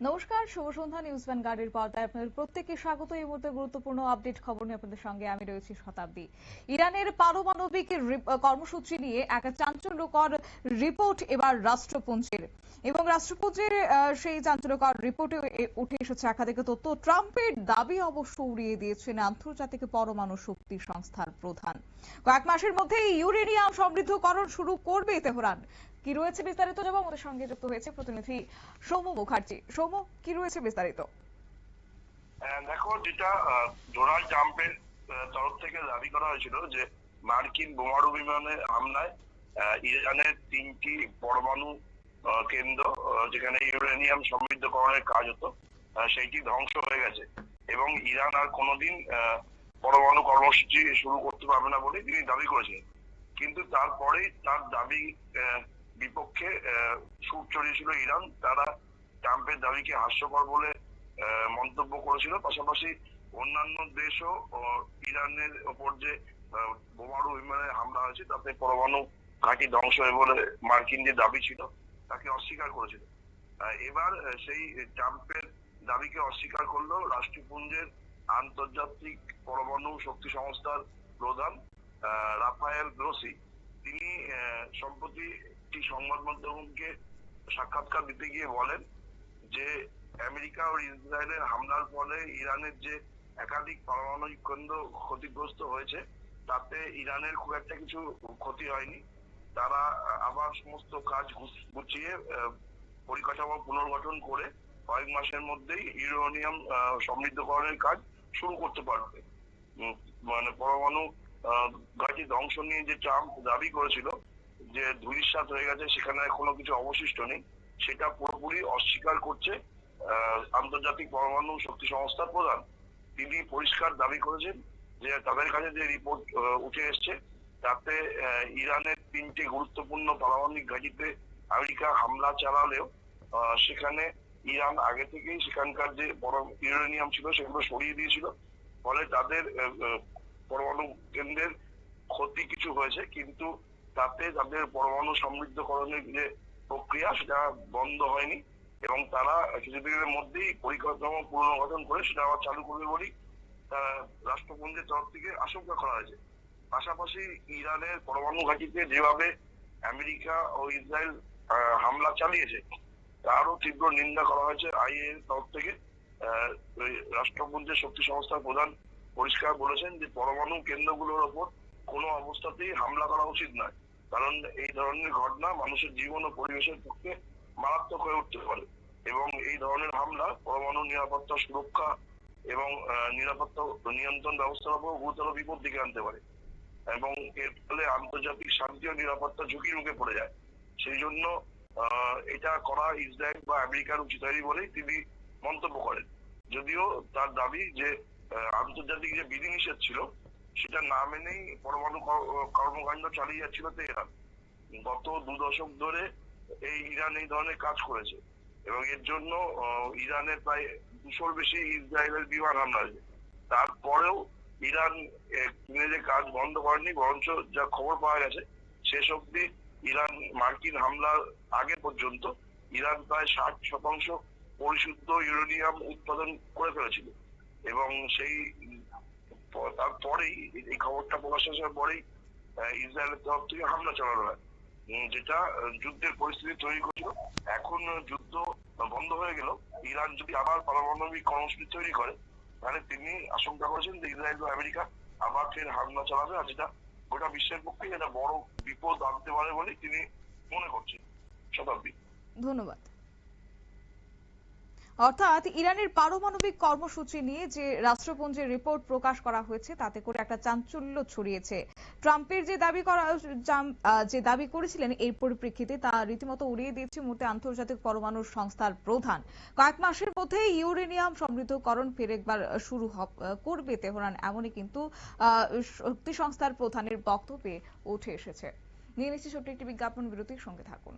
নমস্কার, শুভ সন্ধ্যা। নিউজ ভ্যানগার্ডের পর্দায় আপনাদের প্রত্যেককে স্বাগত। এই মুহূর্তে গুরুত্বপূর্ণ আপডেট খবর নিয়ে আপনাদের সঙ্গে আমি রয়েছি শতাব্দী। ইরানের পারমাণবিক কর্মসূচি নিয়ে একটা চাঞ্চল্যকর রিপোর্ট এবার রাষ্ট্রপুঞ্জের, এবং রাষ্ট্রপুঞ্জের সেই চাঞ্চল্যকর রিপোর্টে উঠে এসেছে একাধিক তথ্য। ট্রাম্পের দাবি অবশ্য উড়িয়ে দিয়েছেন আন্তর্জাতিক পরমাণু শক্তি সংস্থার প্রধান। কয়েক মাসের মধ্যেই ইউরেনিয়াম সমৃদ্ধকরণ শুরু করবে তেহরান। কি রয়েছে বিস্তারিত, যাব আমাদের সঙ্গে যুক্ত হয়েছে প্রতিনিধি সৌম্য মুখার্জি। সৌম্য, কি রয়েছে বিস্তারিত? দেখো, যেটা ডোনাল্ড ট্রাম্পের তরফ থেকে দাবি করা হয়েছিল যে মার্কিন বোমারু বিমানের হামলায় ইরানের 3টি পরমাণু কেন্দ্র যেখানে ইউরেনিয়াম সমৃদ্ধকরণের কাজ হতো সেইটি ধ্বংস হয়ে গেছে এবং ইরান আর কোনোদিন পরমাণু কর্মসূচি শুরু করতে পারবে না বলে তিনি দাবি করেছিলেন। কিন্তু তারপরেই তার দাবি বিপক্ষে সুর চড়িয়েছিল ইরান। তারা ট্রাম্পের দাবিকে হাস্যকর বলে মন্তব্য করেছিল। পাশাপাশি অন্যান্য দেশও ইরানের ওপর যে বোমারু বিমানের হামলা হয়েছে তাতে পরমাণু ঘাঁটি ধ্বংস হয়ে বলে মার্কিন যে দাবি ছিল তাকে অস্বীকার করেছিল। এবার সেই ট্রাম্পের দাবিকে অস্বীকার করলো রাষ্ট্রপুঞ্জের আন্তর্জাতিক পরমাণু শক্তি সংস্থার প্রধান রাফায়েল গ্রোসি। তিনি সম্প্রতি একটি সংবাদ মাধ্যমকে সাক্ষাৎকার দিতে গিয়ে বলেন যে আমেরিকা ও ইসরায়েলের হামলার ফলে ইরানের যে একাধিক পারমাণবিক কেন্দ্র ক্ষতিগ্রস্ত হয়েছে তাতে ইরানের খুব একটা কিছু ক্ষতি হয়নি। তারা আবার সমস্ত কাজ গুছিয়ে পরিকাঠামো পুনর্গঠন করে কয়েক মাসের মধ্যেই ইউরেনিয়াম সমৃদ্ধকরণের কাজ শুরু করতে পারবে। মানে পরমাণু ঘাঁটি ধ্বংস নিয়ে যে ট্রাম্প দাবি করেছিল যে ধূলিসাৎ হয়ে গেছে, সেখানে কোনো কিছু অবশিষ্ট নেই, সেটা পুরোপুরি অস্বীকার করছে আন্তর্জাতিক পরমাণু শক্তি সংস্থার প্রধান। তিনি পরিষ্কার দাবি করেছেন যে তাদের কাছে যে রিপোর্ট উঠে এসছে তাতে ইরানের 3টি গুরুত্বপূর্ণ পারমাণবিক ঘাঁটিতে আমেরিকা হামলা চালালেও সেখানে ইরান আগে থেকেই সেখানকার যে ইউরেনিয়াম ছিল সেগুলো সরিয়ে দিয়েছিল। ফলে তাদের পরমাণু কেন্দ্রের ক্ষতি কিছু হয়েছে, কিন্তু তাতে তাদের পরমাণু সমৃদ্ধকরণের যে প্রক্রিয়া সেটা বন্ধ হয়নি এবং তারা কিছুদিনের মধ্যেই পরিকাঠামো পুনর্গঠন করে সেটা আবার চালু করবে বলেই রাষ্ট্রপুঞ্জের তরফ থেকে আশঙ্কা করা হয়েছে। পাশাপাশি ইরানের পরমাণু ঘাঁটিতে যেভাবে আমেরিকা ও ইসরায়েল হামলা চালিয়েছে তারও তীব্র নিন্দা করা হয়েছে আইএএর তরফ থেকে। রাষ্ট্রপুঞ্জের শক্তি সংস্থার প্রধান পরিষ্কার বলেছেন যে পরমাণু কেন্দ্রগুলোর ওপর কোনো অবস্থাতেই হামলা করা উচিত নয়, কারণ এই ধরনের ঘটনা মানুষের জীবন ও পরিবেশের পক্ষে মারাত্মক হয়ে উঠতে পারে এবং এই ধরনের হামলা পরমাণু নিরাপত্তা সুরক্ষা এবং নিরাপত্তা নিয়ন্ত্রণ ব্যবস্থার উপর গুরুতর বিপদ ডেকে আনতে পারে এবং এর ফলে আন্তর্জাতিক শান্তি ও নিরাপত্তা ঝুঁকির মুখে পড়ে যায়। সেই জন্য এটা করা ইসরায়েল বা আমেরিকার উচিত হয়নি বলেই তিনি মন্তব্য করেন। যদিও তার দাবি যে আন্তর্জাতিক যে বিধিনিষেধ ছিল সেটা না মেনেই পরমাণু কর্মকাণ্ড চালিয়ে যাচ্ছিল তেহরান। গত 2 দশক ধরে ইরান এই ধরনের কাজ করেছে এবং এর জন্য ইরানের প্রায় 200-র বেশি ইসরায়েলের বিমান হামলা হয়েছে। তারপরেও ইরান যে কাজ বন্ধ করেনি, বরঞ্চ যা খবর পাওয়া গেছে শেষ অব্দি ইরান মার্কিন হামলার আগে পর্যন্ত ইরান প্রায় 60% পরিশুদ্ধ ইউরেনিয়াম উৎপাদন করে ফেলেছিল এবং সেই তারপরেই এই খবরটা প্রকাশ আসার পরেই ইসরায়েলের তরফ থেকে হামলা চালানো হয়, যেটা যুদ্ধের পরিস্থিতি তৈরি করেছিল। এখন যুদ্ধ বন্ধ হয়ে গেল, ইরান যদি আবার পারমাণবিক কর্মসূচি তৈরি করে তাহলে তিনি আশঙ্কা করেছেন যে ইসরায়েল ও আমেরিকা আবার ফের হামলা চালাবে, আর যেটা গোটা বিশ্বের পক্ষে একটা বড় বিপদ আনতে পারে বলে তিনি মনে করছেন। শতাব্দী, ধন্যবাদ। অর্থাৎ ইরানের পারমাণবিক কর্মসূচি নিয়ে যে রাষ্ট্রপুঞ্জের রিপোর্ট প্রকাশ করা হয়েছে তাতে করে একটা চাঞ্চল্য ছড়িয়েছে। ট্রাম্পের যে দাবি করেছিলেন এর পরিপ্রেক্ষিতে তা রীতিমতো উড়িয়ে দিয়েছে মুহূর্তে আন্তর্জাতিক পরমাণু সংস্থার প্রধান। কয়েক মাসের মধ্যে ইউরেনিয়াম সমৃদ্ধকরণ ফের একবার শুরু করবে তেহরান, এমনই কিন্তু শক্তি সংস্থার প্রধানের বক্তব্যে উঠে এসেছে। নিয়ে নিচ্ছি ছোট্ট একটি বিজ্ঞাপন বিরতির, সঙ্গে থাকুন।